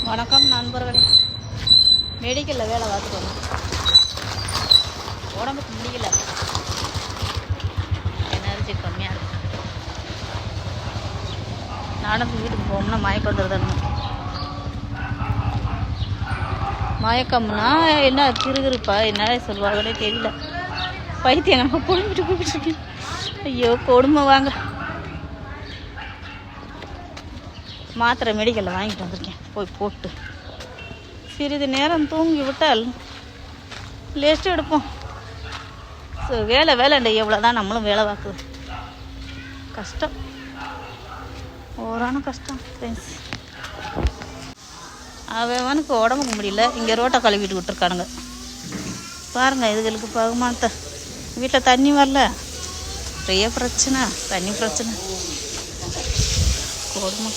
வணக்கம் நண்பர்களே. மெடிக்கலில் வேலை பார்த்துட்டு வந்தோம். உடம்புக்கு முடியல, எனர்ஜி கம்மியாக இருக்கு. நடந்து வீட்டுக்கு போகணும்னா மயக்கம் வந்துடுதுன்னு. மயக்கம்னா என்ன கிருகிருப்பா என்ன சொல்லுவாங்கன்னே தெரியல. பைத்தியம் நம்ம புழுங்கிட்டு போயிட்டு. ஐயோ கொடுமை. வாங்க, மாத்திரை மெடிக்கலில் வாங்கிட்டு வந்திருக்கேன். போய் போட்டு சிறிது நேரம் தூங்கி விட்டால் லேஸ்ட் எடுப்போம். ஸோ வேலைண்ட எவ்வளோ தான் நம்மளும் வேலை பார்க்குது. கஷ்டம், ஓரான கஷ்டம் ஃப்ரெண்ட்ஸ். அவனுக்கு உடம்புக்கு முடியல. இங்கே ரோட்டை கழுவிட்டு விட்டுருக்கானுங்க பாருங்கள். இதுகளுக்கு பகுமானத்தை வீட்டில் தண்ணி வரல, பெரிய பிரச்சனை, தண்ணி பிரச்சனை, கொடுமை.